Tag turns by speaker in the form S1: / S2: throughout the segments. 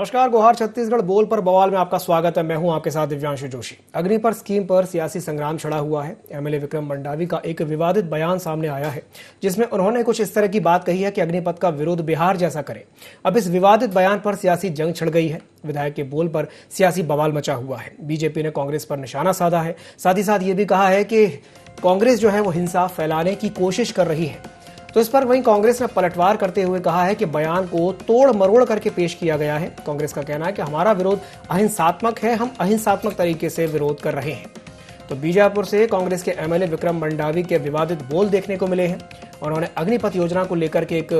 S1: नमस्कार, गुहार छत्तीसगढ़ बोल पर बवाल में आपका स्वागत है। मैं हूं आपके साथ दिव्यांशु जोशी। अग्निपथ स्कीम पर सियासी संग्राम छिड़ा हुआ है। एमएलए विक्रम मंडावी का एक विवादित बयान सामने आया है जिसमें उन्होंने कुछ इस तरह की बात कही है कि अग्निपथ का विरोध बिहार जैसा करे। अब इस विवादित बयान पर सियासी जंग छिड़ गई है। विधायक के बोल पर सियासी बवाल मचा हुआ है। बीजेपी ने कांग्रेस पर निशाना साधा है। साथ ही साथ ये भी कहा है कि कांग्रेस जो है वो हिंसा फैलाने की कोशिश कर रही है। तो इस पर वहीं कांग्रेस ने पलटवार करते हुए कहा है कि बयान को तोड़ मरोड़ करके पेश किया गया है। कांग्रेस का कहना है कि हमारा विरोध अहिंसात्मक है, हम अहिंसात्मक तरीके से विरोध कर रहे हैं। तो बीजापुर से कांग्रेस के एमएलए विक्रम मंडावी के विवादित बोल देखने को मिले हैं। उन्होंने अग्निपथ योजना को लेकर के एक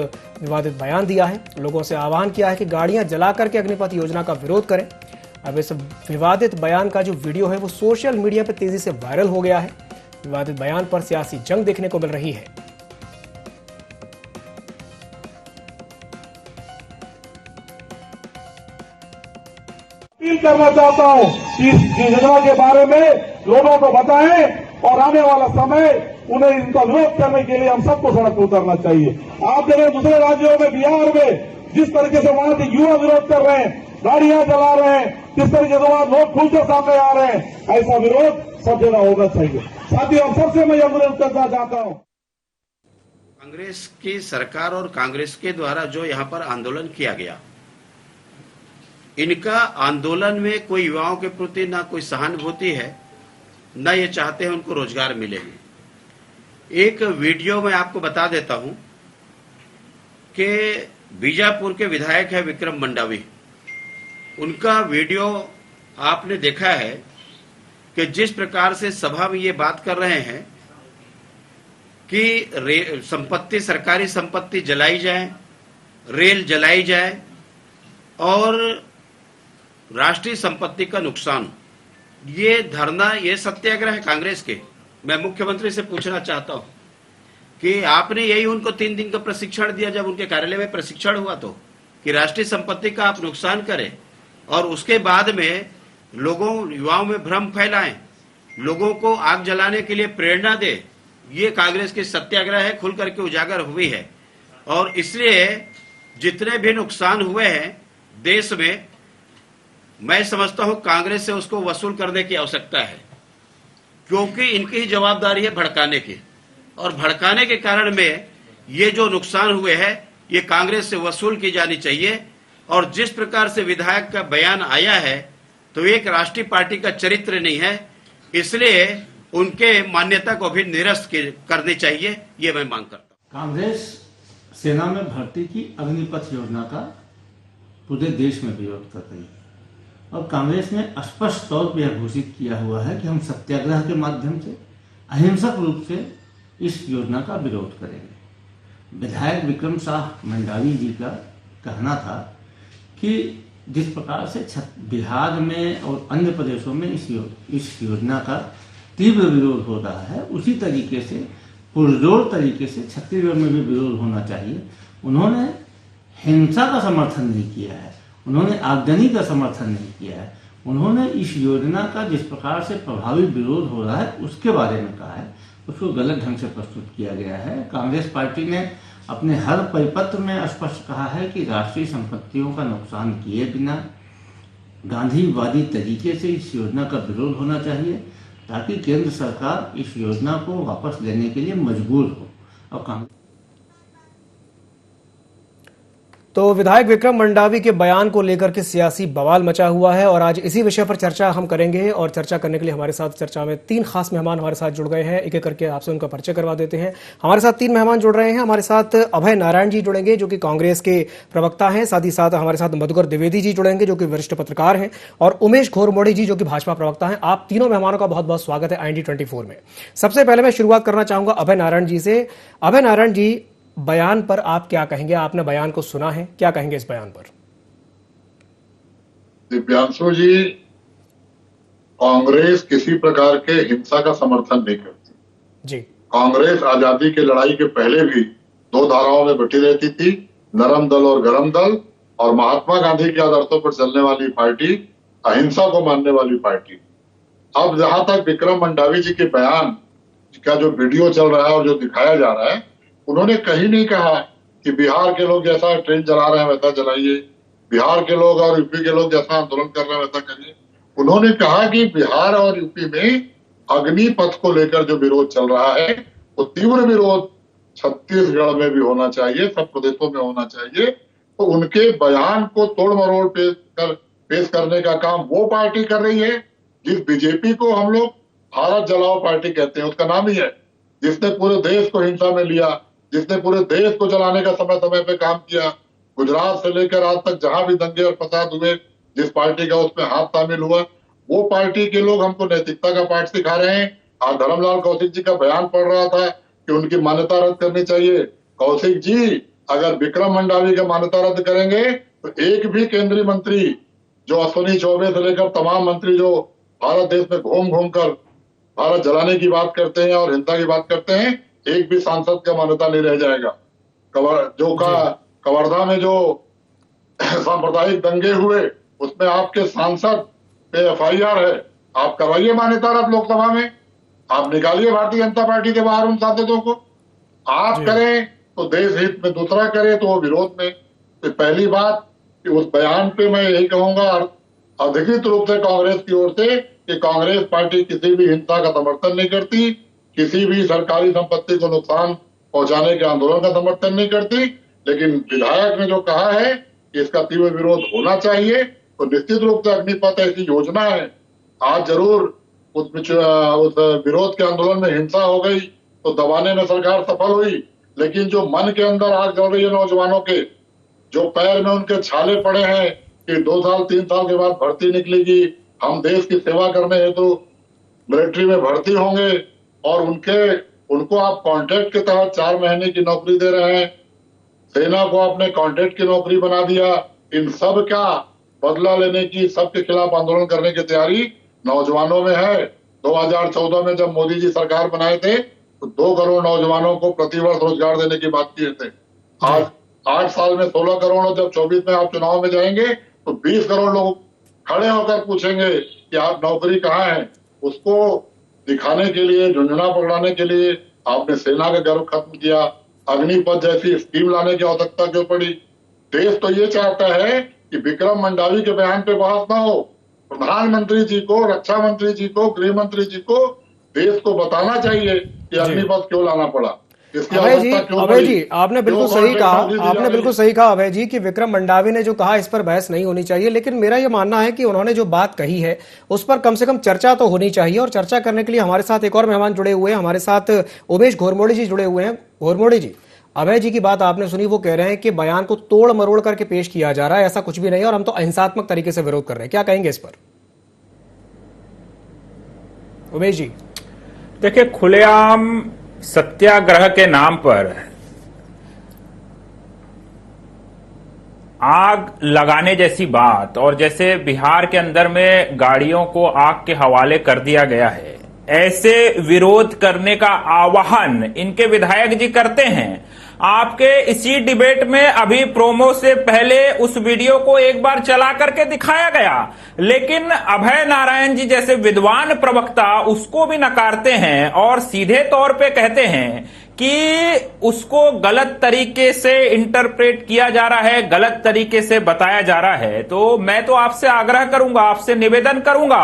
S1: विवादित बयान दिया है। लोगों से आह्वान किया है कि गाड़ियां जला करके अग्निपथ योजना का विरोध करें। अब इस विवादित बयान का जो वीडियो है वो सोशल मीडिया पर तेजी से वायरल हो गया है। विवादित बयान पर सियासी जंग देखने को मिल रही है।
S2: अपील करना चाहता हूं कि इस योजना के बारे में लोगों को बताएं और आने वाला समय उन्हें इनका विरोध करने के लिए हम सबको सड़क पर उतरना चाहिए। आप देखें दूसरे राज्यों में, बिहार में जिस तरीके से वहां के युवा विरोध कर रहे हैं, गाड़ियां जला रहे हैं, किस तरीके से वहां लोग खुलकर सामने आ रहे हैं, ऐसा विरोध सब जगह होना चाहिए। साथियों, हम सबसे मैं अनुरोध करना चाहता हूं,
S3: कांग्रेस की सरकार और कांग्रेस के द्वारा जो यहाँ पर आंदोलन किया गया, इनका आंदोलन में कोई युवाओं के प्रति ना कोई सहानुभूति है, न ये चाहते हैं उनको रोजगार मिले। एक वीडियो में आपको बता देता हूं कि बीजापुर के विधायक है विक्रम मंडावी, उनका वीडियो आपने देखा है कि जिस प्रकार से सभा में ये बात कर रहे हैं कि संपत्ति, सरकारी संपत्ति जलाई जाए, रेल जलाई जाए और राष्ट्रीय संपत्ति का नुकसान। ये धरना, ये सत्याग्रह है कांग्रेस के। मैं मुख्यमंत्री से पूछना चाहता हूं कि आपने यही उनको 3 दिन का प्रशिक्षण दिया जब उनके कार्यालय में प्रशिक्षण हुआ तो, कि राष्ट्रीय संपत्ति का आप नुकसान करें और उसके बाद में लोगों, युवाओं में भ्रम फैलाएं, लोगों को आग जलाने के लिए प्रेरणा दे। ये कांग्रेस की सत्याग्रह है, खुल करके उजागर हुई है। और इसलिए जितने भी नुकसान हुए हैं देश में, मैं समझता हूं कांग्रेस से उसको वसूल करने की आवश्यकता है, क्योंकि इनकी ही जवाबदारी है भड़काने की, और भड़काने के कारण में ये जो नुकसान हुए हैं ये कांग्रेस से वसूल की जानी चाहिए। और जिस प्रकार से विधायक का बयान आया है तो एक राष्ट्रीय पार्टी का चरित्र नहीं है, इसलिए उनके मान्यता को भी निरस्त करनी चाहिए, ये मैं मांग करता हूं।
S4: कांग्रेस सेना में भर्ती की अग्निपथ योजना का पूरे देश में विरोध कर रही है और कांग्रेस ने स्पष्ट तौर पर यह घोषित किया हुआ है कि हम सत्याग्रह के माध्यम से अहिंसक रूप से इस योजना का विरोध करेंगे। विधायक विक्रम शाह मंडावी जी का कहना था कि जिस प्रकार से बिहार में और अन्य प्रदेशों में इस योजना का तीव्र विरोध हो रहा है, उसी तरीके से पुरजोर तरीके से छत्तीसगढ़ में भी विरोध होना चाहिए। उन्होंने हिंसा का समर्थन नहीं किया है, उन्होंने आगजनी का समर्थन नहीं किया है। उन्होंने इस योजना का जिस प्रकार से प्रभावी विरोध हो रहा है उसके बारे में कहा है, उसको गलत ढंग से प्रस्तुत किया गया है। कांग्रेस पार्टी ने अपने हर परिपत्र में स्पष्ट कहा है कि राष्ट्रीय संपत्तियों का नुकसान किए बिना गांधीवादी तरीके से इस योजना का विरोध होना चाहिए, ताकि केंद्र सरकार इस योजना को वापस लेने के लिए मजबूर हो। और
S1: तो विधायक विक्रम मंडावी के बयान को लेकर के सियासी बवाल मचा हुआ है और आज इसी विषय पर चर्चा हम करेंगे। और चर्चा करने के लिए हमारे साथ चर्चा में 3 खास मेहमान हमारे साथ जुड़ गए हैं। एक एक करके आपसे उनका परिचय करवा देते हैं। हमारे साथ 3 मेहमान जुड़ रहे हैं। हमारे साथ अभय नारायण जी जुड़ेंगे जो कि कांग्रेस के प्रवक्ता हैं। साथ ही साथ हमारे साथ मधुकर द्विवेदी जी जुड़ेंगे जो कि वरिष्ठ पत्रकार हैं, और उमेश घोरमोड़ी जी जो कि भाजपा प्रवक्ता हैं। आप तीनों मेहमानों का बहुत बहुत स्वागत है IND24 में। सबसे पहले मैं शुरुआत करना चाहूंगा अभय नारायण जी से। अभय नारायण जी, बयान पर आप क्या कहेंगे? आपने बयान को सुना है, क्या कहेंगे इस बयान पर?
S5: दिव्यांशु जी, कांग्रेस किसी प्रकार के हिंसा का समर्थन नहीं करती
S1: जी।
S5: कांग्रेस आजादी की लड़ाई के पहले भी 2 धाराओं में बटी रहती थी, नरम दल और गरम दल, और महात्मा गांधी के आदर्शों पर चलने वाली पार्टी, अहिंसा को मानने वाली पार्टी। अब जहां तक विक्रम मंडावी जी के बयान का जो वीडियो चल रहा है और जो दिखाया जा रहा है, उन्होंने कहीं नहीं कहा कि बिहार के लोग जैसा ट्रेन चला रहे हैं वैसा चलाइए, बिहार के लोग और यूपी के लोग जैसा आंदोलन कर रहे हैं वैसा करिए। उन्होंने कहा कि बिहार और यूपी में अग्निपथ को लेकर जो विरोध चल रहा है वो तीव्र विरोध छत्तीसगढ़ में भी होना चाहिए, सब प्रदेशों में होना चाहिए। तो उनके बयान को तोड़ मरोड़ पेश करने का काम वो पार्टी कर रही है जिस बीजेपी को हम लोग भारत जलाओ पार्टी कहते हैं, उसका नाम ही है, जिसने पूरे देश को हिंसा में लिया, जिसने पूरे देश को जलाने का समय समय पे काम किया। गुजरात से लेकर आज तक जहां भी दंगे और फसाद हुए, जिस पार्टी का उसमें हाथ शामिल हुआ, वो पार्टी के लोग हमको नैतिकता का पाठ सिखा रहे हैं। आज धर्मलाल कौशिक जी का बयान पढ़ रहा था कि उनकी मान्यता रद्द करनी चाहिए। कौशिक जी अगर विक्रम मंडावी का मान्यता रद्द करेंगे तो एक भी केंद्रीय मंत्री जो अश्विनी चौबे से लेकर तमाम मंत्री जो भारत देश में घूम घूम कर भारत जलाने की बात करते हैं और हिंसा की बात करते हैं, एक भी सांसद का मान्यता नहीं रह जाएगा। कवर्धा में जो सांप्रदायिक दंगे हुए उसमें आपके सांसद पे FIR है, आप करवाइए मान्यता रद्द लोकसभा में, आप निकालिए भारतीय जनता पार्टी के बाहर उन सांसदों को। आप करें तो देश हित में, दूसरा करे तो वो विरोध में। तो पहली बात कि उस बयान पे मैं यही कहूंगा अधिकृत रूप से कांग्रेस की ओर से कि कांग्रेस पार्टी किसी भी हिंसा का समर्थन नहीं करती, किसी भी सरकारी संपत्ति को नुकसान पहुंचाने के आंदोलन का समर्थन नहीं करती। लेकिन विधायक ने जो कहा है कि इसका तीव्र विरोध होना चाहिए, तो निश्चित रूप से अग्निपथ ऐसी योजना है। आज जरूर उस विरोध के आंदोलन में हिंसा हो गई तो दबाने में सरकार सफल हुई, लेकिन जो मन के अंदर आग जल रही है नौजवानों के, जो पैर में उनके छाले पड़े हैं कि 2 साल 3 साल के बाद भर्ती निकलेगी, हम देश की सेवा करने हेतु मिलिट्री में भर्ती होंगे और उनको आप कॉन्ट्रैक्ट के तहत 4 महीने की नौकरी दे रहे हैं, सेना को आपने कॉन्ट्रैक्ट की नौकरी बना दिया। इन सब का बदला लेने की, सबके खिलाफ आंदोलन करने की तैयारी नौजवानों में है। 2014 में जब मोदी जी सरकार बनाए थे तो 2 करोड़ नौजवानों को प्रतिवर्ष रोजगार देने की बात किए थे। आज 8 साल में 16 करोड़, जब 24 में आप चुनाव में जाएंगे तो 20 करोड़ लोग खड़े होकर पूछेंगे कि आप नौकरी कहाँ है। उसको दिखाने के लिए, झुंझुना पकड़ाने के लिए आपने सेना का गर्व खत्म किया, अग्निपथ जैसी स्कीम लाने की आवश्यकता क्यों पड़ी। देश तो ये चाहता है कि विक्रम मंडावी के बयान पे बहस ना हो, प्रधानमंत्री जी को, रक्षा मंत्री जी को, गृह मंत्री जी को देश को बताना चाहिए कि अग्निपथ क्यों लाना पड़ा।
S1: अभय जी आपने बिल्कुल सही कहा अभय जी कि विक्रम मंडावी ने जो कहा इस पर बहस नहीं होनी चाहिए, लेकिन मेरा यह मानना है कि उन्होंने जो बात कही है उस पर कम से कम चर्चा तो होनी चाहिए। और चर्चा करने के लिए हमारे साथ एक और मेहमान जुड़े हुए हैं, हमारे साथ उमेश घोरमोड़ी जी जुड़े हुए हैं। घोरमोड़ी जी, अभय जी की बात आपने सुनी, वो कह रहे हैं कि बयान को तोड़ मरोड़ करके पेश किया जा रहा है, ऐसा कुछ भी नहीं और हम तो अहिंसात्मक तरीके से विरोध कर रहे हैं। क्या कहेंगे इस पर उमेश जी?
S6: देखिए, खुलेआम सत्याग्रह के नाम पर आग लगाने जैसी बात, और जैसे बिहार के अंदर में गाड़ियों को आग के हवाले कर दिया गया है, ऐसे विरोध करने का आह्वान इनके विधायक जी करते हैं। आपके इसी डिबेट में अभी प्रोमो से पहले उस वीडियो को एक बार चला करके दिखाया गया, लेकिन अभय नारायण जी जैसे विद्वान प्रवक्ता उसको भी नकारते हैं और सीधे तौर पे कहते हैं कि उसको गलत तरीके से इंटरप्रेट किया जा रहा है, गलत तरीके से बताया जा रहा है। तो मैं तो आपसे आग्रह करूंगा, आपसे निवेदन करूंगा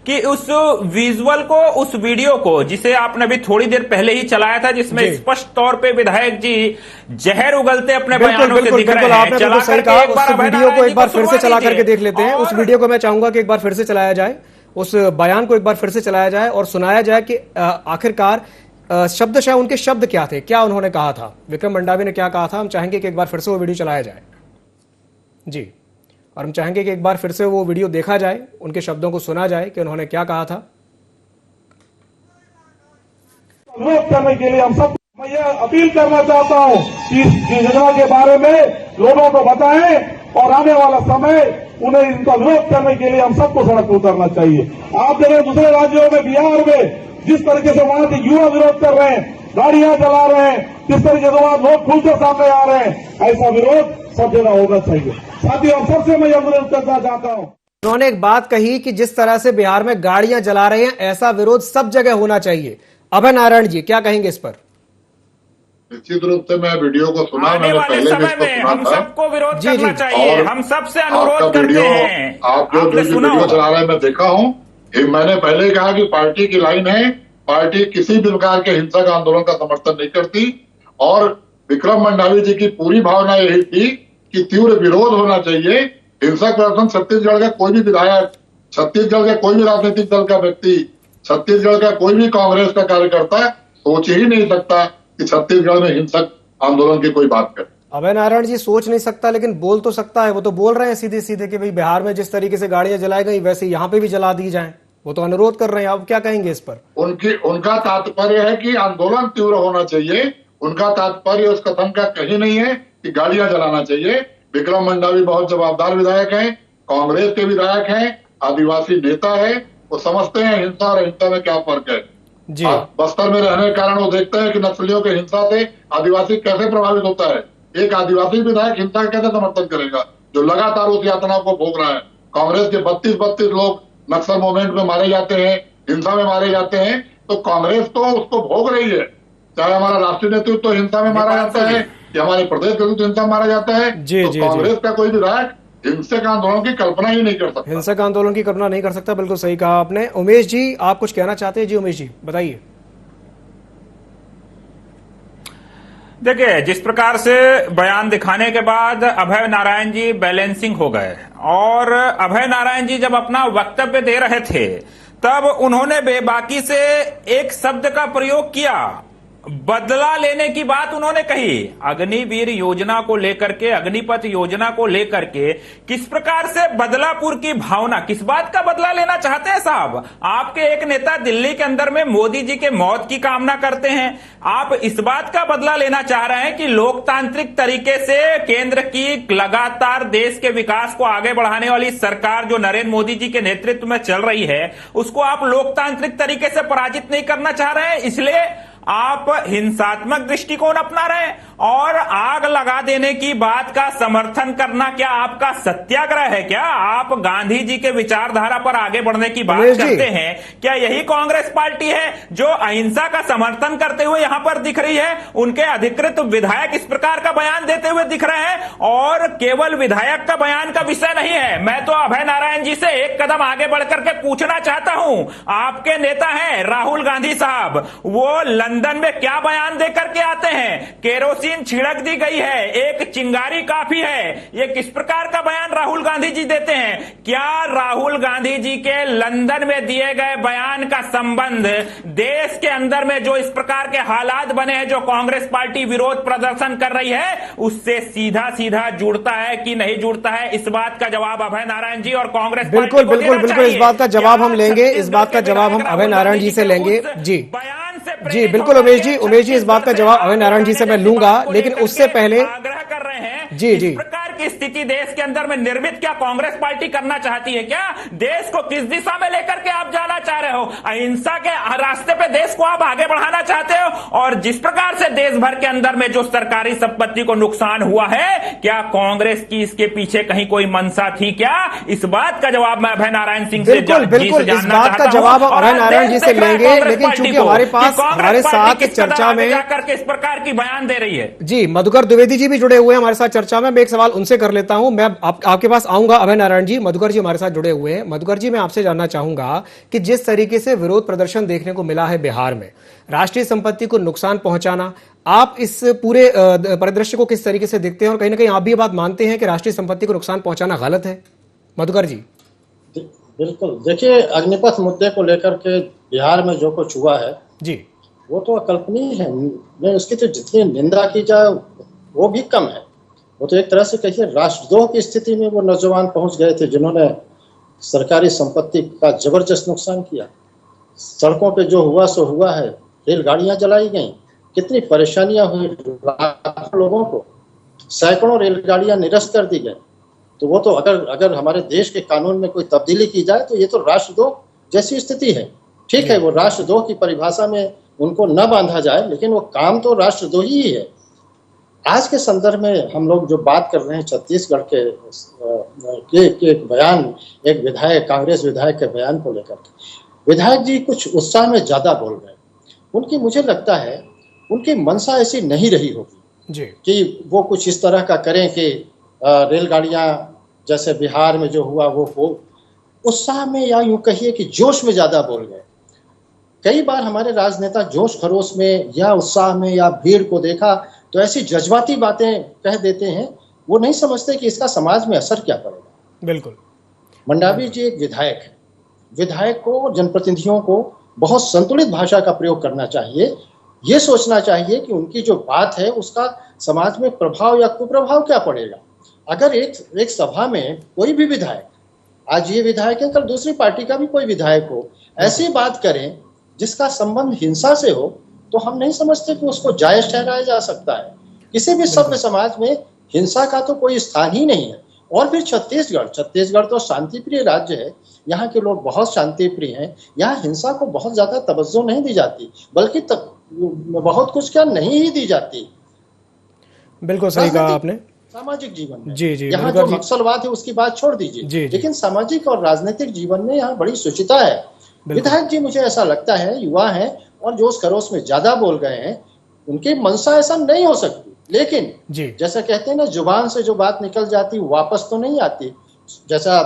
S6: कि उस विजुअल को, उस वीडियो को, जिसे आपने अभी थोड़ी देर पहले ही चलाया था, जिसमें स्पष्ट तौर पे विधायक जी जहर उगलते अपने बयानों से दिख रहे हैं,
S1: आपने सही कहा। उस वीडियो को एक बार फिर से चला करके देख लेते हैं। उस वीडियो को मैं चाहूंगा कि एक बार फिर से चलाया जाए, उस बयान को एक बार फिर से चलाया जाए और सुनाया जाए कि आखिरकार शब्दशः उनके शब्द क्या थे, क्या उन्होंने कहा था, विक्रम मंडावी ने क्या कहा था। हम चाहेंगे कि एक बार फिर से वो वीडियो चलाया जाए जी, और हम चाहेंगे कि एक बार फिर से वो वीडियो देखा जाए, उनके शब्दों को सुना जाए कि उन्होंने क्या कहा था।
S2: विरोध करने के लिए हम सब, मैं ये अपील करना चाहता हूं कि इस योजना के बारे में लोगों को बताएं और आने वाला समय उन्हें इनका विरोध करने के लिए हम सबको सड़क पर उतरना चाहिए। आप देखें दूसरे राज्यों में, बिहार में जिस तरीके से वहां के युवा विरोध कर रहे हैं, गाड़ियां चला रहे हैं, किस तरीके से वहां लोग खुलकर सामने आ रहे हैं, ऐसा विरोध सब जगह होना चाहिए। साथियों, हम सबसे मैं अनुरोध करना चाहता हूं।
S1: उन्होंने एक बात कही कि जिस तरह से बिहार में गाड़ियां जला रहे हैं, ऐसा विरोध सब जगह होना चाहिए। अभय नारायण जी क्या कहेंगे इस पर?
S5: निश्चित रूप से मैं वीडियो को सुना,
S6: आने
S5: मैंने
S6: वाले
S5: पहले भी
S6: समय
S5: इसको
S6: में
S5: सुना
S6: हम
S5: था।
S6: सबको विरोध
S1: जी,
S6: करना
S1: जी।
S6: चाहिए,
S5: और
S6: हम सबसे
S5: आपका
S6: अनुरोध करते
S5: वीडियो,
S6: हैं।
S5: आप जो
S6: आपने सुना
S5: वीडियो
S6: होगा।
S5: चला रहे हैं मैं देखा हूँ। मैंने पहले ही कहा कि पार्टी की लाइन है, पार्टी किसी भी प्रकार के हिंसक आंदोलन का समर्थन नहीं करती। और विक्रम मंडावी जी की पूरी भावना यही थी कि तीव्र विरोध होना चाहिए। हिंसक प्रदर्शन छत्तीसगढ़ का कोई भी विधायक, छत्तीसगढ़ का कोई भी राजनीतिक दल का व्यक्ति, छत्तीसगढ़ का कोई भी कांग्रेस का कार्यकर्ता सोच ही नहीं सकता कि छत्तीसगढ़ में हिंसक आंदोलन की कोई बात करे।
S1: अभय नारायण जी सोच नहीं सकता लेकिन बोल तो सकता है। वो तो बोल रहे हैं सीधे सीधे कि भाई बिहार में जिस तरीके से गाड़ियां जलाई गई वैसे यहाँ पे भी जला दी जाएं। वो तो अनुरोध कर रहे हैं, आप क्या कहेंगे इस पर?
S5: उनका तात्पर्य है कि आंदोलन तीव्र होना चाहिए। उनका तात्पर्य उस कथन का कहीं नहीं है कि गाड़ियां जलाना चाहिए। विक्रम मंडावी बहुत जवाबदार विधायक हैं, कांग्रेस के विधायक हैं, आदिवासी नेता है। वो समझते हैं हिंसा और अहिंसा में क्या फर्क है।
S1: जी।
S5: बस्तर में रहने के कारण वो देखते हैं कि नक्सलियों के हिंसा से आदिवासी कैसे प्रभावित होता है। एक आदिवासी विधायक हिंसा का कैसे समर्थन करेगा जो लगातार उस यातनाओं को भोग रहा है। कांग्रेस के 32 लोग नक्सल मूवमेंट में मारे जाते हैं, हिंसा में मारे जाते हैं, तो कांग्रेस तो उसको भोग रही है। चाहे हमारा राष्ट्रीय नेतृत्व तो हिंसा में मारा जाता है या हमारे प्रदेश नेतृत्व हिंसा में मारा जाता है,
S1: जी,
S5: तो
S1: जी,
S5: कांग्रेस का कोई विधायक हिंसक आंदोलन की कल्पना ही नहीं कर सकता।
S1: हिंसक आंदोलन की कल्पना नहीं कर सकता, बिल्कुल सही कहा आपने। उमेश जी, आप कुछ कहना चाहते हैं? जी उमेश जी बताइए।
S6: देखिए, जिस प्रकार से बयान दिखाने के बाद अभय नारायण जी बैलेंसिंग हो गए, और अभय नारायण जी जब अपना वक्तव्य दे रहे थे तब उन्होंने बेबाकी से एक शब्द का प्रयोग किया, बदला लेने की बात उन्होंने कही। अग्निवीर योजना को लेकर के, अग्निपथ योजना को लेकर के किस प्रकार से बदलापुर की भावना, किस बात का बदला लेना चाहते हैं साहब? आपके एक नेता दिल्ली के अंदर में मोदी जी के मौत की कामना करते हैं, आप इस बात का बदला लेना चाह रहे हैं कि लोकतांत्रिक तरीके से केंद्र की लगातार देश के विकास को आगे बढ़ाने वाली सरकार जो नरेंद्र मोदी जी के नेतृत्व में चल रही है उसको आप लोकतांत्रिक तरीके से पराजित नहीं करना चाह रहे हैं, इसलिए आप हिंसात्मक दृष्टिकोण अपना रहे हैं। और आग लगा देने की बात का समर्थन करना क्या आपका सत्याग्रह है? क्या आप गांधी जी के विचारधारा पर आगे बढ़ने की बात करते हैं? क्या यही कांग्रेस पार्टी है जो अहिंसा का समर्थन करते हुए यहां पर दिख रही है? उनके अधिकृत विधायक इस प्रकार का बयान देते हुए दिख रहे हैं, और केवल विधायक का बयान का विषय नहीं है। मैं तो अभय नारायण जी से एक कदम आगे बढ़कर के पूछना चाहता हूं, आपके नेता हैं राहुल गांधी साहब, वो लंदन में क्या बयान देकर के आते हैं? केरोसिन छिड़क दी गई है, एक चिंगारी काफी है, ये किस प्रकार का बयान राहुल गांधी जी देते हैं? क्या राहुल गांधी जी के लंदन में दिए गए बयान का संबंध देश के अंदर में जो इस प्रकार के हालात बने हैं, जो कांग्रेस पार्टी विरोध प्रदर्शन कर रही है, उससे सीधा सीधा जुड़ता है कि नहीं जुड़ता है? इस बात का जवाब अभय नारायण जी और कांग्रेस
S1: बिल्कुल बिल्कुल बिल्कुल इस बात का जवाब हम लेंगे, इस बात का जवाब हम अभय नारायण जी से लेंगे। जी जी बिल्कुल उमेश जी इस बात का जवाब अभय नारायण जी से मैं लूंगा, लेकिन उससे पहले
S6: आग्रह कर रहे हैं
S1: जी
S6: इस प्रकार की स्थिति देश के अंदर में निर्मित क्या कांग्रेस पार्टी करना चाहती है? क्या देश को किस दिशा में लेकर के आप जाना चाह रहे हो? अहिंसा के रास्ते पे देश को आप आगे बढ़ाना चाहते हो? और जिस प्रकार से देश भर के अंदर में जो सरकारी संपत्ति को नुकसान हुआ है, क्या कांग्रेस की इसके पीछे कहीं कोई मंशा थी क्या? इस बात का जवाब मैं अभय नारायण सिंह से
S1: बिल्कुल इस बात का जवाब हम अभय नारायण जी से लेंगे, लेकिन चूंकि हमारे पास हमारे साथ चर्चा में
S6: जाकर के इस प्रकार की बयान दे रही है।
S1: जी मधुकर द्विवेदी जी भी जुड़े हुए हैं हमारे साथ चर्चा में। मैं एक सवाल उनसे कर लेता हूं, मैं आपके पास आऊंगा अभय नारायण जी। मधुकर जी हमारे साथ जुड़े हुए हैं। मधुकर जी, मैं आपसे जानना चाहूंगा कि जिस तरीके से विरोध प्रदर्शन देखने को मिला है बिहार में, राष्ट्रीय संपत्ति को नुकसान पहुंचाना, आप इस पूरे परिदृश्य को किस तरीके से देखते हैं? और कहीं ना कहीं आप भी ये बात मानते हैं कि राष्ट्रीय संपत्ति को नुकसान पहुंचाना गलत है? मधुकर जी।
S7: बिल्कुल, देखिए अग्निपथ मुद्दे को लेकर के बिहार में जो कुछ हुआ है
S1: जी
S7: वो तो अकल्पनीय है। मैं उसकी तो जितनी निंदा की जाए वो भी कम है। वो तो एक तरह से कहिए राष्ट्रद्रोह की स्थिति में वो नौजवान पहुंच गए थे जिन्होंने सरकारी संपत्ति का जबरदस्त नुकसान किया। सड़कों पे जो हुआ सो हुआ है, रेलगाड़ियां जलाई गई, कितनी परेशानियां हुई लोगों को, सैकड़ों रेलगाड़ियां निरस्त कर दी गई। तो वो तो अगर हमारे देश के कानून में कोई तब्दीली की जाए तो ये तो राष्ट्रद्रोह जैसी स्थिति है। ठीक है, वो राष्ट्रद्रोह की परिभाषा में उनको न बांधा जाए, लेकिन वो काम तो राष्ट्रद्रोही ही है। आज के संदर्भ में हम लोग जो बात कर रहे हैं छत्तीसगढ़ के एक बयान, एक विधायक, कांग्रेस विधायक के बयान को लेकर के, विधायक जी कुछ उत्साह में ज्यादा बोल रहे हैं। उनकी मुझे लगता है उनकी मंशा ऐसी नहीं रही होगी
S1: जी
S7: कि वो कुछ इस तरह का करें कि रेलगाड़ियां जैसे बिहार में जो हुआ वो हो। उत्साह में या यूं कहिए कि जोश में ज्यादा बोल गए। कई बार हमारे राजनेता जोश खरोश में या उत्साह में या भीड़ को देखा तो ऐसी जज्बाती बातें कह देते हैं, वो नहीं समझते कि इसका समाज में असर क्या पड़ेगा।
S1: बिल्कुल।
S7: मंडावी जी एक विधायक है। विधायक को, जनप्रतिनिधियों को बहुत संतुलित भाषा का प्रयोग करना चाहिए। ये सोचना चाहिए कि उनकी जो बात है उसका समाज में प्रभाव या कुप्रभाव क्या पड़ेगा। अगर एक सभा में कोई भी विधायक, आज ये विधायक है, कल दूसरी पार्टी का भी कोई विधायक हो, ऐसी बात करें जिसका संबंध हिंसा से हो, तो हम नहीं समझते कि उसको जायज ठहराया जा सकता है। किसी भी सभ्य समाज में हिंसा का तो कोई स्थान ही नहीं है। और फिर छत्तीसगढ़ तो शांतिप्रिय राज्य है, यहाँ के लोग बहुत शांतिप्रिय हैं। यहाँ हिंसा को बहुत ज्यादा तवज्जो नहीं दी जाती, बल्कि बहुत कुछ क्या नहीं ही दी जाती।
S1: बिल्कुल सही कहा आपने।
S7: सामाजिक जीवन में
S1: जी
S7: यहाँ जो नक्सलवाद है उसकी बात छोड़ दीजिए, लेकिन सामाजिक और राजनीतिक जीवन में यहाँ बड़ी शुचिता है। विधायक जी, मुझे ऐसा लगता है, युवा हैं और जोश खरोश में ज्यादा बोल गए हैं, उनकी मंशा ऐसा नहीं हो सकती। लेकिन जैसा कहते हैं ना, जुबान से जो बात निकल जाती वापस तो नहीं आती। जैसा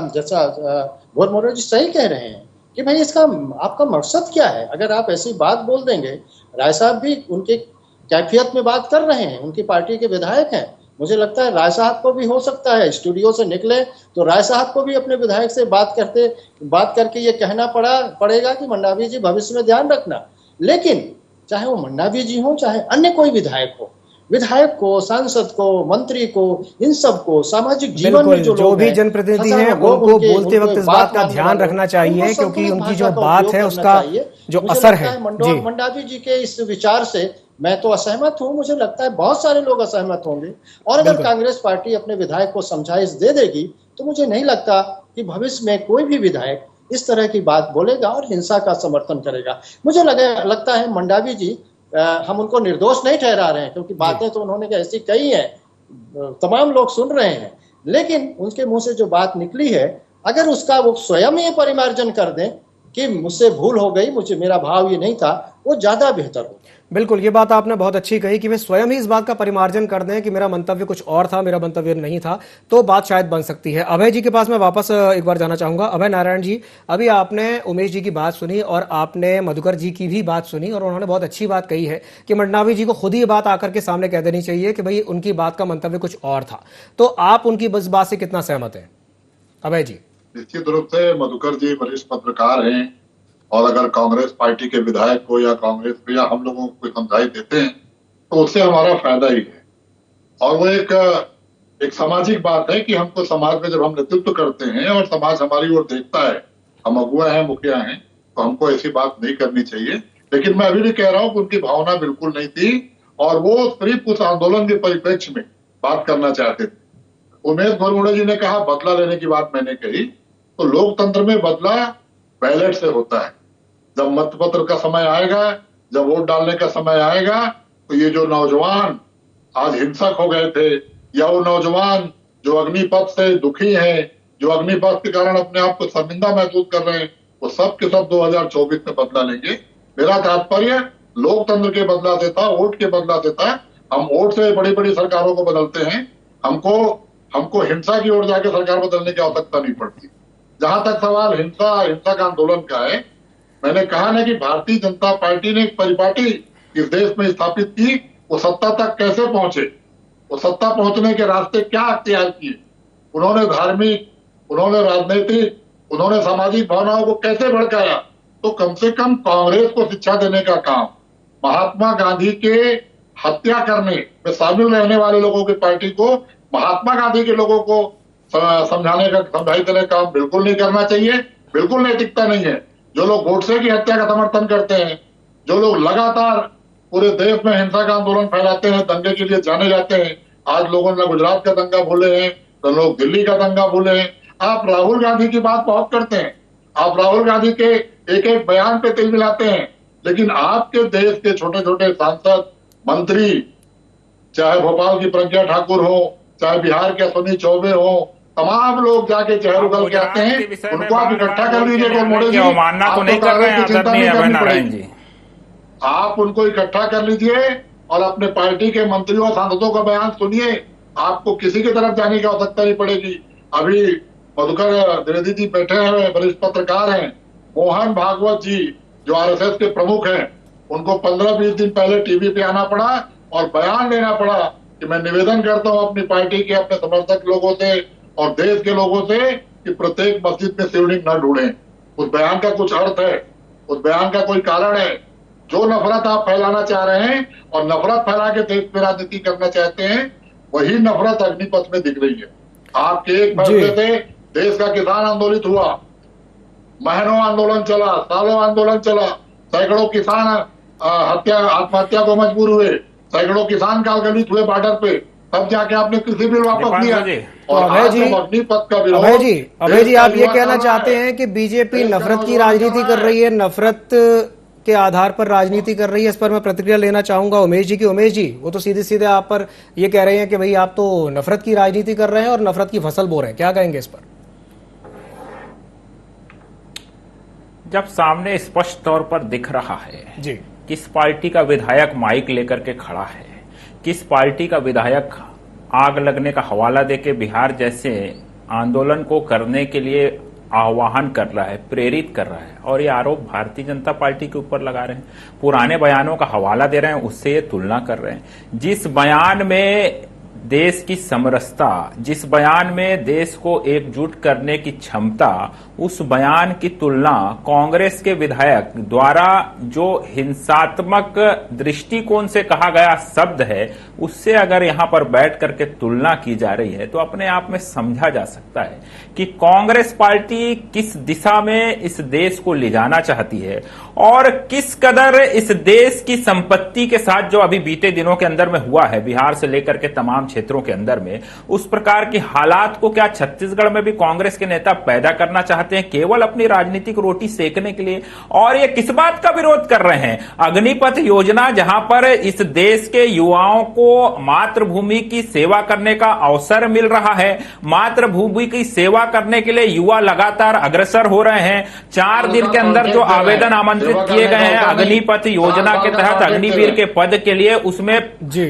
S7: भोर मोरे जी सही कह रहे हैं कि भाई इसका आपका मकसद क्या है। अगर आप ऐसी बात बोल देंगे, राय साहब भी उनके कैफियत में बात कर रहे हैं, उनकी पार्टी के विधायक हैं। मुझे लगता है राय साहब को भी हो सकता है स्टूडियो से निकले तो राय साहब को भी अपने विधायक से बात करके ये कहना पड़ेगा कि मंडावी जी भविष्य में ध्यान रखना। लेकिन चाहे वो मंडावी जी हो, चाहे अन्य कोई विधायक हो, विधायक को, सांसद को, मंत्री को, इन सब को सामाजिक जीवन में जो
S1: भी जनप्रतिनिधि हैं उनको बोलते वक्त इस बात का ध्यान रखना चाहिए, क्योंकि उनकी जो बात है उसका जो असर है।
S7: मंडावी जी के इस विचार से मैं तो असहमत हूं। मुझे लगता है बहुत सारे लोग असहमत होंगे। और अगर कांग्रेस पार्टी अपने विधायक को समझाइश दे देगी तो मुझे नहीं लगता कि भविष्य में कोई भी विधायक इस तरह की बात बोलेगा और हिंसा का समर्थन करेगा। मुझे लगता है मंडावी जी, हम उनको निर्दोष नहीं ठहरा रहे हैं, क्योंकि बातें तो उन्होंने ऐसी कही है, तमाम लोग सुन रहे हैं। लेकिन उनके मुंह से जो बात निकली है, अगर उसका वो स्वयं ये परिमार्जन कर दें कि मुझसे भूल हो गई, मेरा भाव ये नहीं था, वो ज्यादा बेहतर हो।
S1: बिल्कुल, ये बात आपने बहुत अच्छी कही कि वे स्वयं ही इस बात का परिमार्जन कर दें कि मेरा मंतव्य कुछ और था, मेरा मंतव्य नहीं था, तो बात शायद बन सकती है। अभय जी के पास मैं वापस एक बार जाना चाहूंगा। अभय नारायण जी, अभी आपने उमेश जी की बात सुनी और आपने मधुकर जी की भी बात सुनी, और उन्होंने बहुत अच्छी बात कही है कि मंडावी जी को खुद ही ये बात आकर के सामने कह देनी चाहिए कि भाई उनकी बात का मंतव्य कुछ और था। तो आप उनकी इस बात से कितना सहमत हैं अभय जी?
S5: निश्चित रूप से मधुकर जी वरिष्ठ पत्रकार हैं, और अगर कांग्रेस पार्टी के विधायक को या कांग्रेस को या हम लोगों को समझाई देते हैं तो उससे हमारा फायदा ही है। और वो एक सामाजिक बात है कि हमको समाज में जब हम नेतृत्व करते हैं और समाज हमारी ओर देखता है, हम अगुआ हैं, मुखिया हैं, तो हमको ऐसी बात नहीं करनी चाहिए। लेकिन मैं अभी भी कह रहा हूं कि उनकी भावना बिल्कुल नहीं थी, और वो सिर्फ उस आंदोलन के परिप्रेक्ष्य में बात करना चाहते थे। उमेश भोरमोड़े जी ने कहा बदला लेने की बात मैंने कही, तो लोकतंत्र में बदला बैलेट से होता है। जब मतपत्र का समय आएगा, जब वोट डालने का समय आएगा, तो ये जो नौजवान आज हिंसक हो गए थे, या वो नौजवान जो अग्निपथ से दुखी हैं, जो अग्निपथ के कारण अपने आप को शर्मिंदा महसूस कर रहे हैं, वो सब के सब 2024 में बदला लेंगे। मेरा तात्पर्य लोकतंत्र के बदला से था, वोट के बदला से था। हम वोट से बड़ी बड़ी सरकारों को बदलते हैं, हमको हिंसा की ओर जाके सरकार बदलने की आवश्यकता नहीं पड़ती। जहां तक सवाल हिंसा का आंदोलन का है, मैंने कहा ना कि भारतीय जनता पार्टी ने एक परिपाटी इस देश में स्थापित की। वो सत्ता तक कैसे पहुंचे, वो सत्ता पहुंचने के रास्ते क्या अख्तियार किए, उन्होंने धार्मिक, उन्होंने राजनीतिक, उन्होंने सामाजिक भावनाओं को कैसे भड़काया। तो कम से कम कांग्रेस को शिक्षा देने का काम, महात्मा गांधी के हत्या करने में शामिल रहने वाले लोगों की पार्टी को महात्मा गांधी के लोगों को समझाई देने का काम बिल्कुल नहीं करना चाहिए। बिल्कुल नैतिकता नहीं है। जो लोग गोडसे की हत्या का समर्थन करते हैं, जो लोग लगातार पूरे देश में हिंसा का आंदोलन फैलाते हैं, दंगे के लिए जाने जाते हैं, आज लोगों ने गुजरात का दंगा भूले हैं, तो लोग दिल्ली का दंगा भूले हैं। आप राहुल गांधी की बात बहुत करते हैं, आप राहुल गांधी के एक एक बयान पे तिल मिलाते हैं, लेकिन आपके देश के छोटे छोटे सांसद, मंत्री, चाहे भोपाल की प्रज्ञा ठाकुर हो, चाहे बिहार के अश्विनी चौबे हो, तमाम लोग जाके चेहरे उगल के आते हैं। उनको आप इकट्ठा कर लीजिए मोदी जी,
S6: अवमानना तो नहीं कर रहे हैं आदरणीय अभय नारायण जी।
S5: आप उनको इकट्ठा कर लीजिए और अपने पार्टी के मंत्रियों और सांसदों का बयान सुनिए। आपको किसी की तरफ जाने की आवश्यकता नहीं पड़ेगी। अभी मधुकर द्विवेदी जी बैठे हैं, वरिष्ठ पत्रकार हैं। मोहन भागवत जी जो आरएसएस के प्रमुख हैं, उनको 15-20 दिन पहले टीवी पे आना पड़ा और बयान लेना पड़ा कि मैं निवेदन करता हूं अपनी पार्टी के, अपने समर्थक लोगों से और देश के लोगों से कि प्रत्येक मस्जिद में शिवलिंग न ढूंढें। उस बयान का कुछ अर्थ है, उस बयान का कोई कारण है। जो नफरत आप फैलाना चाह रहे हैं और नफरत फैला के देश में राजनीति करना चाहते हैं, वही नफरत अग्निपथ में दिख रही है। आपके एक फैसले से देश का किसान आंदोलित हुआ, महीनों आंदोलन चला, सालों आंदोलन चला, सैकड़ों किसान आत्महत्या को मजबूर हुए, सैकड़ों किसान कालगलित हुए बॉर्डर पे, तब जाके आपने कृषि बिल वापस लिया। और
S1: अभय जी,
S5: अग्निपथ का विरोध,
S1: अभय जी आप ये कहना चाहते हैं कि बीजेपी नफरत की राजनीति कर रही है, नफरत के आधार पर राजनीति कर रही है। इस पर मैं प्रतिक्रिया लेना चाहूंगा उमेश जी की। उमेश जी, वो तो सीधे सीधे आप पर ये कह रहे हैं कि भाई आप तो नफरत की राजनीति कर रहे हैं और नफरत की फसल बो रहे हैं, क्या कहेंगे इस पर?
S6: जब सामने स्पष्ट तौर पर दिख रहा है
S1: जी
S6: किस पार्टी का विधायक माइक लेकर के खड़ा है, किस पार्टी का विधायक आग लगने का हवाला देके बिहार जैसे आंदोलन को करने के लिए आह्वान कर रहा है, प्रेरित कर रहा है, और ये आरोप भारतीय जनता पार्टी के ऊपर लगा रहे हैं, पुराने बयानों का हवाला दे रहे हैं, उससे ये तुलना कर रहे हैं। जिस बयान में देश की समरसता, जिस बयान में देश को एकजुट करने की क्षमता, उस बयान की तुलना कांग्रेस के विधायक द्वारा जो हिंसात्मक दृष्टिकोण से कहा गया शब्द है, उससे अगर यहां पर बैठ करके तुलना की जा रही है तो अपने आप में समझा जा सकता है कि कांग्रेस पार्टी किस दिशा में इस देश को ले जाना चाहती है और किस कदर इस देश की संपत्ति के साथ जो अभी बीते दिनों के अंदर में हुआ है, बिहार से लेकर के तमाम क्षेत्रों के अंदर में, उस प्रकार की हालात को क्या छत्तीसगढ़ में भी कांग्रेस के नेता पैदा करना चाहते हैं केवल अपनी राजनीतिक रोटी सेकने के लिए? और ये किस बात का विरोध कर रहे हैं? अग्निपथ योजना, जहां पर इस देश के युवाओं को मातृभूमि की सेवा करने का अवसर मिल रहा है, मातृभूमि की सेवा करने के लिए युवा लगातार अग्रसर हो रहे हैं। 4 दिन के अंदर जो आवेदन आमंत्रित किए गए हैं अग्निपथ योजना के तहत अग्निवीर के पद के लिए, उसमें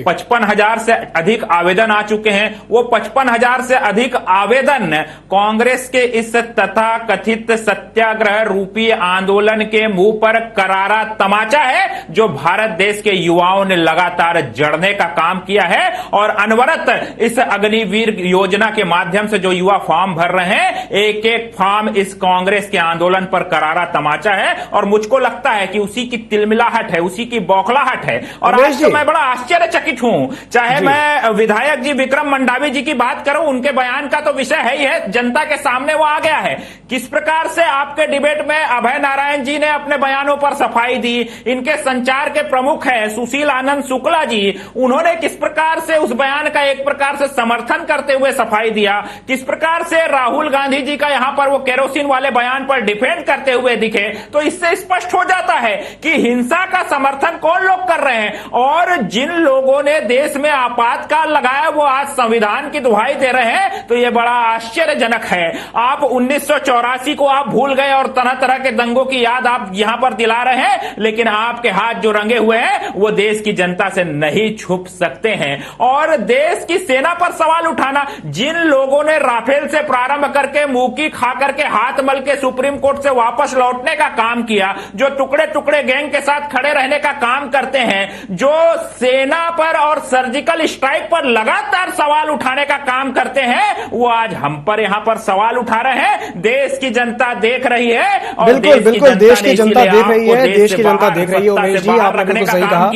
S6: 55,000 से अधिक आवेदन आ चुके हैं। वो 55,000 से अधिक आवेदन कांग्रेस के इस तथाकथित सत्याग्रह रूपी आंदोलन के मुंह पर करारा तमाचा है जो भारत देश के युवाओं ने लगातार जड़ने का काम किया है। और अनवरत इस अग्निवीर योजना के माध्यम से जो युवा फॉर्म भर रहे हैं, एक एक फॉर्म इस कांग्रेस के आंदोलन पर करारा तमाचा है। और मुझको लगता है कि उसी की तिलमिलाहट है, उसी की बौखलाहट है। और आज तो मैं बड़ा आश्चर्यचकित हूं, चाहे मैं विधायक जी विक्रम मंडावी जी की बात करूं, उनके बयान का तो विषय है ही है, जनता के सामने वो आ गया है। किस प्रकार से आपके डिबेट में अभय नारायण जी ने अपने बयानों पर सफाई दी, इनके संचार के प्रमुख है सुशील आनंद शुक्ला जी, उन्होंने किस प्रकार से उस बयान का एक प्रकार से समर्थन करते हुए सफाई दिया, किस प्रकार से राहुल गांधी जी का यहां पर वो केरोसिन वाले बयान पर डिफेंड करते हुए दिखे। तो इससे स्पष्ट हो जाता है कि हिंसा का समर्थन कौन लोग कर रहे हैं। और जिन लोगों ने देश में आपातकाल लगाया वो आज संविधान की दुहाई दे रहे हैं, तो ये बड़ा आश्चर्यजनक है। आप 1984 को आप भूल गए और तरह तरह के दंगों की याद आप यहां पर दिला रहे हैं, लेकिन आपके हाथ जो रंगे हुए हैं वो देश की जनता से नहीं छुप सकते हैं। और देश की सेना पर सवाल उठाना, जिन लोगों ने राफेल से प्रारंभ करके मुंह खा करके हाथ मल के सुप्रीम कोर्ट से वापस लौटने का काम किया, जो टुकड़े टुकड़े गैंग के साथ खड़े रहने का काम करते हैं, जो सेना पर और सर्जिकल स्ट्राइक पर लगातार सवाल उठाने का काम करते हैं, वो आज हम पर यहां पर सवाल उठा रहे हैं। देश की जनता देख रही है और
S1: बिल्कुल बिल्कुल देश की जनता देख रही है, देश की जनता देख रही है। उमेश जी आपने बिल्कुल सही कहा।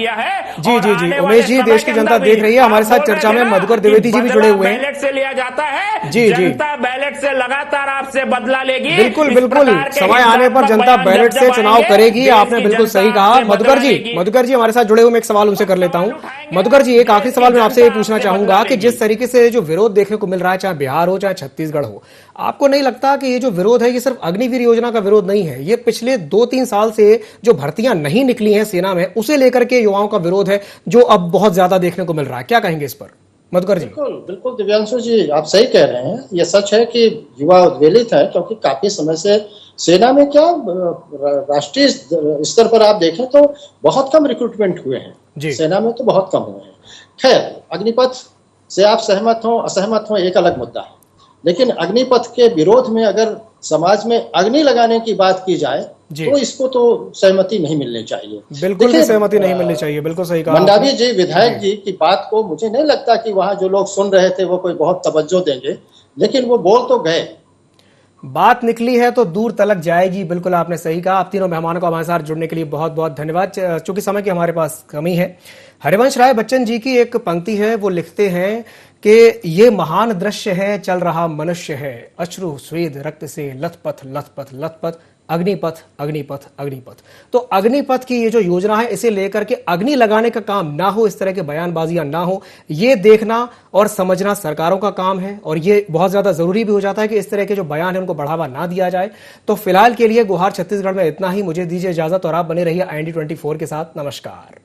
S1: जी जी जी उमेश जी, देश की जनता देख रही है। हमारे साथ चर्चा में मधुकर द्विवेदी जी भी जुड़े हुए हैं।
S3: बैलेट से लिया जाता है,
S1: जी जी,
S3: जनता बैलेट से लगातार आपसे बदला लेगी।
S1: बिल्कुल बिल्कुल, समय आने पर जनता बैलेट से चुनाव करेगी। आपने बिल्कुल सही कहा। मधुकर जी हमारे साथ जुड़े हुए, मैं एक सवाल उनसे कर लेता हूं। मधुकर जी, एक आखिरी सवाल मैं आपसे ये पूछना चाहूंगा कि जिस तरीके से जो विरोध देखने को मिल रहा है, चाहे बिहार हो चाहे छत्तीसगढ़ हो, आपको नहीं लगता कि ये जो विरोध है ये सिर्फ अग्निवीर योजना का विरोध नहीं है, ये पिछले 2-3 साल से जो भर्तियां नहीं निकली हैं सेना में, उसे लेकर के युवाओं का विरोध है जो अब बहुत ज्यादा देखने को मिल रहा है? क्या कहेंगे इस पर मधुकर जी?
S7: बिल्कुल दिव्यांशु जी, आप सही कह रहे हैं। ये सच है कि युवा उद्वेलित है, क्योंकि काफी समय से सेना में क्या राष्ट्रीय स्तर पर आप देखें तो बहुत कम रिक्रूटमेंट हुए हैं, सेना में तो बहुत कम हुए हैं। खैर, अग्निपथ से आप सहमत हो असहमत हो एक अलग मुद्दा है, लेकिन अग्निपथ के विरोध में अगर समाज में अग्नि लगाने की बात की जाए तो इसको तो सहमति नहीं मिलनी चाहिए।
S1: बिल्कुल भी सहमति नहीं मिलनी चाहिए, बिल्कुल सही कहा
S7: मंडावी जी, विधायक जी की बात को मुझे नहीं लगता कि वहां जो लोग सुन रहे थे वो कोई बहुत तवज्जो देंगे, लेकिन वो बोल तो गए।
S1: बात निकली है तो दूर तलक जाएगी, बिल्कुल आपने सही कहा। आप तीनों मेहमानों को हमारे साथ जुड़ने के लिए बहुत बहुत धन्यवाद। चूंकि समय की हमारे पास कमी है, हरिवंश राय बच्चन जी की एक पंक्ति है, वो लिखते हैं कि ये महान दृश्य है, चल रहा मनुष्य है, अश्रु स्वेद रक्त से लथपथ लथपथ लथपथ, अग्निपथ अग्निपथ अग्निपथ। तो अग्निपथ की ये जो योजना है, इसे लेकर के अग्नि लगाने का काम ना हो, इस तरह के बयानबाजियां ना हो, ये देखना और समझना सरकारों का काम है। और ये बहुत ज्यादा जरूरी भी हो जाता है कि इस तरह के जो बयान है उनको बढ़ावा ना दिया जाए। तो फिलहाल के लिए गुहार छत्तीसगढ़ में इतना ही। मुझे दीजिए इजाजत और आप बने रहिए IND24 के साथ। नमस्कार।